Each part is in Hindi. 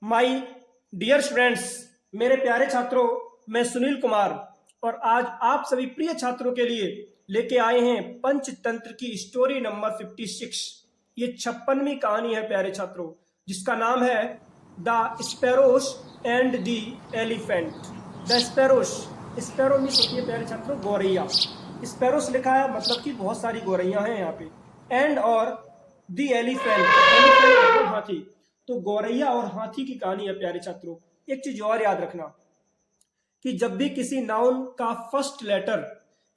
माय डियर स्टूडेंट्स, मेरे प्यारे छात्रों, मैं सुनील कुमार और आज आप सभी प्रिय छात्रों के लिए लेके आए हैं पंचतंत्र की स्टोरी नंबर 56। ये 56वीं कहानी है प्यारे छात्रों, जिसका नाम है the sparrows and the elephant. The sparrows, sparrow means होती है प्यारे छात्रों गौरैया। स्पैरोस लिखा है मतलब कि बहुत सारी गौरैया हैं यहाँ पे। एंड और द एलिफेंट, एलिफेंट मतलब हाथी। तो गौरैया और हाथी की कहानी है प्यारे छात्रों। एक चीज और याद रखना कि जब भी किसी नाउन का फर्स्ट लेटर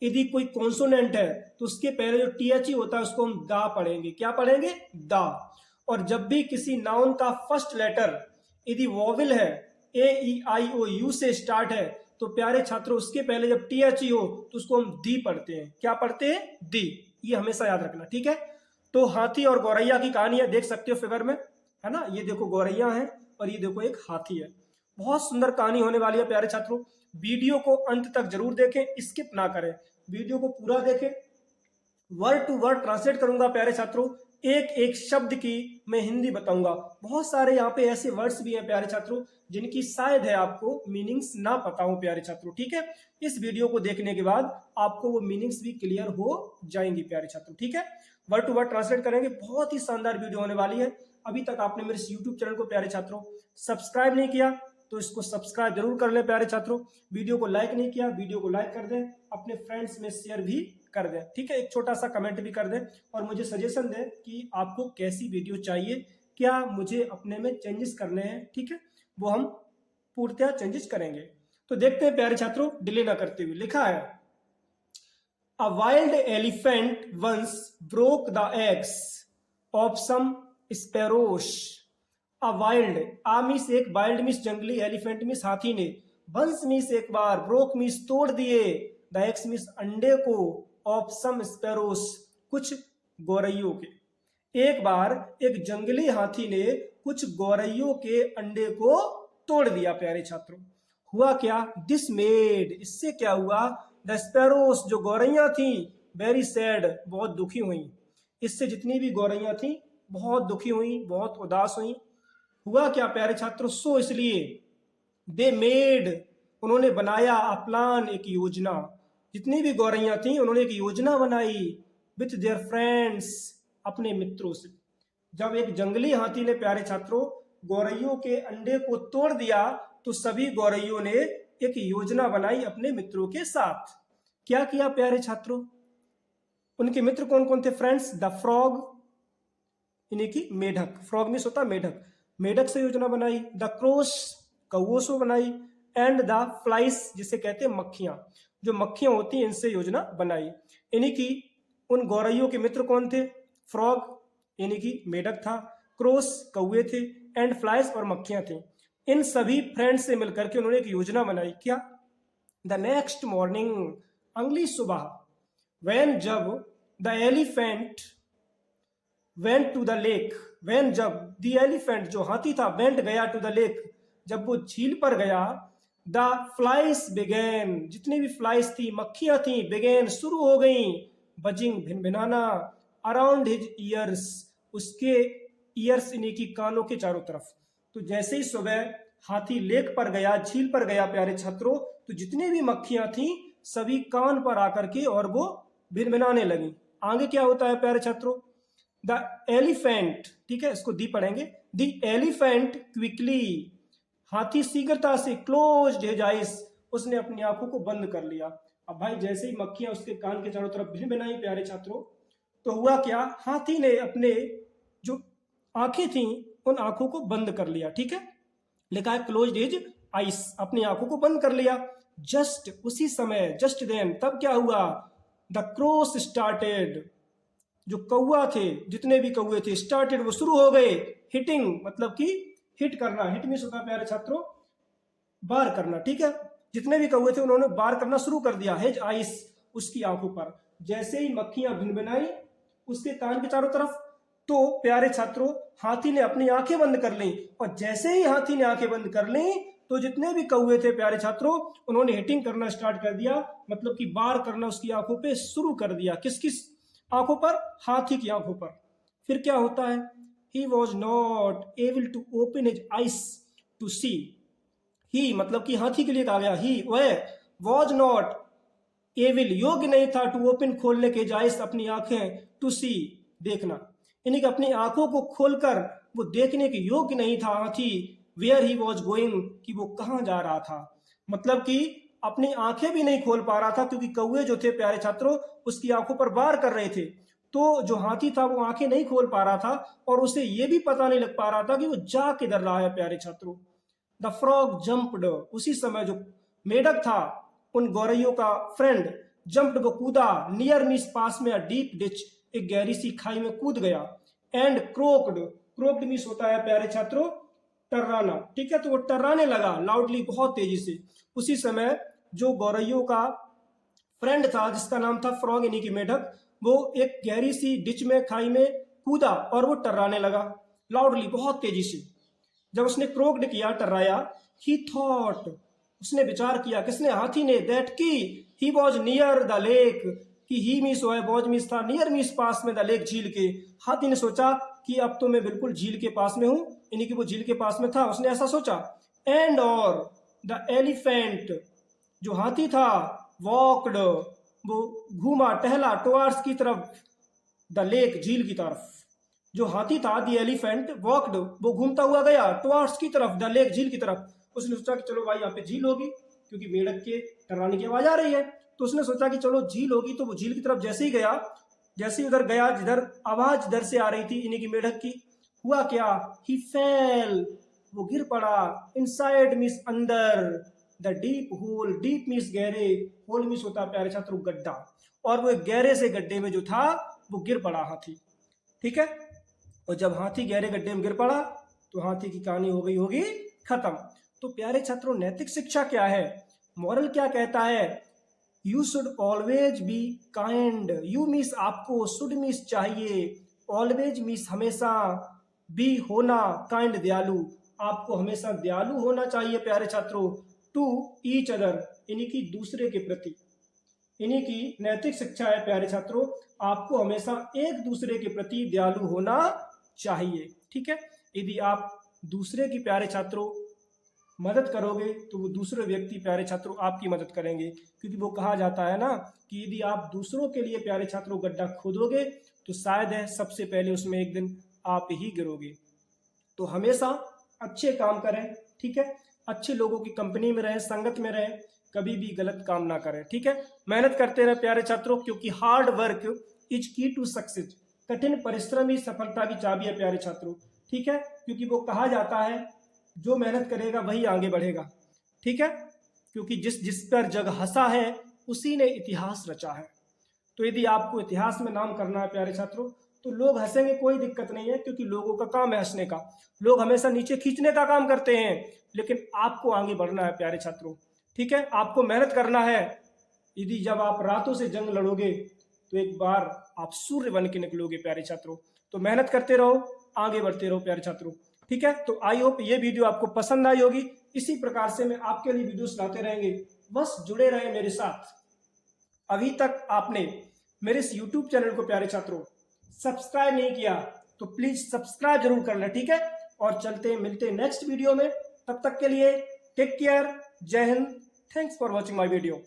यदि कोई कॉन्सोनेंट है तो उसके पहले जो टीएच होता है उसको हम दा पढ़ेंगे। क्या पढ़ेंगे? दा। और जब भी किसी नाउन का फर्स्ट लेटर यदि वॉवेल है, ए ई आई ओ यू से स्टार्ट है, तो प्यारे छात्रों उसके पहले जब टीएच हो तो उसको हम दी पढ़ते हैं। क्या पढ़ते हैं? दी। ये हमेशा याद रखना, ठीक है। तो हाथी और गौरैया की कहानी है, देख सकते हो फिगर में, है ना। ये देखो गौरैया है और ये देखो एक हाथी है। बहुत सुंदर कहानी होने वाली है प्यारे छात्रों। वीडियो को अंत तक जरूर देखें, स्किप ना करें, वीडियो को पूरा देखें। वर्ड टू वर्ड ट्रांसलेट करूंगा प्यारे छात्रों, एक एक शब्द की मैं हिंदी बताऊंगा। बहुत सारे यहाँ पे ऐसे वर्ड्स भी हैं प्यारे छात्रों जिनकी शायद है आपको मीनिंग्स ना पता हो प्यारे छात्रों, ठीक है। इस वीडियो को देखने के बाद आपको वो मीनिंग्स भी क्लियर हो जाएंगी प्यारे छात्रों, ठीक है। वर्ड टू वर्ड ट्रांसलेट करेंगे, बहुत ही शानदार वीडियो होने वाली है। अभी तक आपने मेरे इस यूट्यूब चैनल को प्यारे छात्रों सब्सक्राइब नहीं किया तो इसको सब्सक्राइब जरूर कर लें प्यारे छात्रों। वीडियो को लाइक नहीं किया, वीडियो को लाइक कर दें, अपने फ्रेंड्स में शेयर भी कर दें, ठीक है। एक छोटा सा कमेंट भी कर दें और मुझे सजेशन दें कि आपको कैसी वीडियो चाहिए, क्या मुझे अपने में चेंजेस करने हैं, ठीक है। वो हम पूर्णतः चेंजेस करेंगे। तो देखते हैं प्यारे छात्रों, डिले ना करते हुए। लिखा है, a wild elephant once broke the eggs of some sparrows. A wild, आ मीस एक, वाइल्ड मीस जंगली, एलिफेंट मीस हाथी ने, वंस मीस एक बार, ब्रोक मीस तोड़ दिए, द एग्स मीस अंडे को, ऑफ सम स्पैरोस कुछ गौरैयों के। एक बार एक जंगली हाथी ने कुछ गौरैयों के अंडे को तोड़ दिया प्यारे छात्रों। हुआ क्या? दिस मेड, इससे क्या हुआ? द स्पैरोस, जो गौरैया थी, वेरी सैड, बहुत दुखी हुई। इससे जितनी भी गौरैया थी बहुत दुखी हुई, बहुत उदास हुई। हुआ क्या प्यारे छात्रों? सो इसलिए, दे मेड, उन्होंने बनाया, अ प्लान, एक योजना। जितनी भी गौरैया थी उन्होंने एक योजना बनाई, विथ देयर फ्रेंड्स, अपने मित्रों से। जब एक जंगली हाथी ने प्यारे छात्रों गौरैयों के अंडे को तोड़ दिया तो सभी गौरैयों ने एक योजना बनाई अपने मित्रों के साथ। क्या किया प्यारे छात्रों? उनके मित्र कौन कौन थे? फ्रेंड्स, द फ्रॉग, यानी कि मेढक, फ्रॉग मीन्स होता है मेढक, मेढक से योजना बनाई। द क्रोस, कौओं से बनाई। एंड द फ्लाइस, जिसे कहते हैं मक्खियां, जो मक्खियां होती हैं इनसे योजना बनाई। यानी कि उन गौरैयों के मित्र कौन थे? फ्रॉग यानी कि मेढक था, क्रोस कौए थे, एंड फ्लाइस और मक्खियां थी। इन सभी फ्रेंड्स से मिलकर के उन्होंने एक योजना बनाई। क्या? द नेक्स्ट मॉर्निंग, अगली सुबह, वैन, जब, the elephant went to the lake, when, जब, द एलिफेंट, जो हाथी था, वेंट, गया, टू द लेक, जब वो झील पर गया, द फ्लाइस बिगेन, जितनी भी फ्लाइस थी, मक्खियां थी, बिगेन, शुरू हो गई, बजिंग, भिनभिनाना, अराउंड हिज ईयर्स, उसके ईयर्स यानी कि कानों के चारों तरफ। तो जैसे ही सुबह हाथी लेक पर गया, झील पर गया प्यारे छात्रों, तो जितनी भी मक्खियां थी सभी कान पर आकर के और वो भिनभिनाने लगी। आगे क्या होता है प्यारे छात्रों? द एलिफेंट, ठीक है, इसको दी पढ़ेंगे। द एलिफेंट क्विकली, हाथी शीघ्रता से, क्लोज्ड हिज आइज, उसने अपनी आंखों को बंद कर लिया। अब भाई जैसे ही मक्खियां उसके कान के चारों तरफ भिनभिनाई प्यारे छात्रों, तो हुआ क्या? हाथी ने अपने जो आंखें थी उन आंखों को बंद कर लिया, ठीक है। लिखा है क्लोज्ड हिज आइस, अपनी आंखों को बंद कर लिया। जस्ट, उसी समय, जस्ट देन, तब क्या हुआ? द क्रोस स्टार्टेड, जो कौआ थे, जितने भी कौए थे, स्टार्टेड, वो शुरू हो गए, हिटिंग, मतलब कि हिट करना, हिट मीन्स होता है प्यारे छात्रों बार करना, ठीक है। जितने भी कौए थे उन्होंने बार करना शुरू कर दिया, हेज आइस, उसकी आंखों पर। जैसे ही मक्खियां भिनभिनाई उसके कान के चारों तरफ, तो प्यारे छात्रों हाथी ने अपनी आंखें बंद कर ली। और जैसे ही हाथी ने आंखें बंद कर ली तो जितने भी कौए थे प्यारे छात्रों उन्होंने हिटिंग करना स्टार्ट कर दिया, मतलब कि बार करना उसकी आंखों पे शुरू कर दिया। किस किस आंखों पर? हाथी की आंखों पर। फिर क्या होता है? He was not able to open his eyes, to see. He मतलब कि हाथी के लिए कहा गया, ही वह वॉज नॉट एविल योग्य नहीं था, टू ओपन खोलने के जायज अपनी आंखें, टू सी देखना, यानी कि अपनी आंखों को खोलकर वो देखने के योग्य नहीं था हाथी, वेयर ही वॉज गोइंग कि वो कहाँ जा रहा था। मतलब कि अपनी आंखें भी नहीं खोल पा रहा था क्योंकि कौवे जो थे प्यारे छात्रों उसकी आंखों पर वार कर रहे थे। तो जो हाथी था वो आंखें नहीं खोल पा रहा था और उसे ये भी पता नहीं लग पा रहा था कि वो जा किधर रहा है प्यारे छात्रों। द फ्रॉग जम्प्ड, उसी समय जो मेढक था उन गौरैयों का फ्रेंड, जम्प्ड वो कूदा, नियर मिस पास में डीप डिच, एक गहरी सी खाई में कूद गया, एंड क्रोक्ड, क्रोक्ड मिस होता है प्यारे छात्रों टर्राना, ठीक है। तो वो टर्राने लगा लाउडली बहुत तेजी से। उसी समय जो गौरैयों का फ्रेंड था जिसका नाम था फ्रॉग यानी कि मेढक, वो एक गहरी सी डिच में खाई में कूदा और वो टर्राने लगा लाउडली बहुत तेजी से। जब उसने क्रोक्ड किया टर्राया, ही थॉट उसने विचार किया, किसने, हाथी ने, दैट की he was near the lake, कि ही मीस हुआ है, वॉज मीस था, नियर मीस पास में द लेक झील के। हाथी ने सोचा कि अब तो मैं बिल्कुल झील के पास में हूं, यानी कि वो झील के पास में था, उसने ऐसा सोचा। एंड और द एलिफेंट जो हाथी था, वॉकड वो घूमा टहला, टुवार्ड्स की तरफ, द लेक झील की तरफ। जो हाथी था द एलिफेंट वॉकड वो घूमता हुआ गया टुवार्ड्स की तरफ, द लेक झील की तरफ। उसने सोचा कि चलो भाई यहाँ पे झील होगी क्योंकि मेढक के टर्राने की आवाज आ रही है, तो उसने सोचा कि चलो झील होगी। तो वो झील की तरफ जैसे ही गया, जैसे ही उधर गया जिधर आवाज इधर से आ रही थी यानी कि मेढक की, हुआ क्या, ही फेल वो गिर पड़ा, इनसाइड मीन्स अंदर, the deep whole, deep means गहरे, होल मीन्स होता है प्यारे छात्रों गड्ढा, और वो एक गहरे से गड्ढे में जो था वो गिर पड़ा हाथी, ठीक है। और जब हाथी गहरे गड्ढे में गिर पड़ा तो हाथी की कहानी हो गई होगी खत्म। तो प्यारे छात्रों नैतिक शिक्षा क्या है, मॉरल क्या कहता है, you should always be kind, you means आपको, शुड मीन्स चाहिए, ऑलवेज मीन्स हमेशा, बी होना, काइंड दयालु, आपको हमेशा दयालु होना चाहिए प्यारे छात्रों, टू ईच अदर यानी कि दूसरे के प्रति, यानी कि नैतिक शिक्षा है प्यारे छात्रों, आपको हमेशा एक दूसरे के प्रति दयालु होना चाहिए, ठीक है। यदि आप दूसरे की प्यारे छात्रों मदद करोगे तो वो दूसरे व्यक्ति प्यारे छात्रों आपकी मदद करेंगे, क्योंकि वो कहा जाता है ना कि यदि आप दूसरों के लिए प्यारे छात्रों गड्ढा खोदोगे तो शायद है सबसे पहले उसमें एक दिन आप ही गिरोगे। तो हमेशा अच्छे काम करें, ठीक है, अच्छे लोगों की कंपनी में रहें, संगत में रहें, कभी भी गलत काम ना करें, ठीक है। मेहनत करते रहे प्यारे छात्रों, क्योंकि हार्ड वर्क इज की टू सक्सेस, कठिन परिश्रम ही सफलता की चाबी है प्यारे छात्रों, ठीक है। क्योंकि वो कहा जाता है जो मेहनत करेगा वही आगे बढ़ेगा, ठीक है, क्योंकि जिस पर जग हंसा है उसी ने इतिहास रचा है। तो यदि आपको इतिहास में नाम करना है प्यारे छात्रों तो लोग हंसेंगे, कोई दिक्कत नहीं है, क्योंकि लोगों का काम है हंसने का, लोग हमेशा नीचे खींचने का काम करते हैं, लेकिन आपको आगे बढ़ना है प्यारे छात्रों, ठीक है, आपको मेहनत करना है। यदि जब आप रातों से जंग लड़ोगे तो एक बार आप सूर्य बन के निकलोगे प्यारे छात्रों। तो मेहनत करते रहो, आगे बढ़ते रहो प्यारे छात्रों, ठीक है। तो आई होप ये वीडियो आपको पसंद आई होगी, इसी प्रकार से मैं आपके लिए वीडियोस लाते रहेंगे, बस जुड़े रहें मेरे साथ। अभी तक आपने मेरे इस YouTube चैनल को प्यारे छात्रों सब्सक्राइब नहीं किया तो प्लीज सब्सक्राइब जरूर कर लें, ठीक है। और चलते मिलते नेक्स्ट वीडियो में, तब तक के लिए टेक केयर, जय Hind, thanks for watching my video.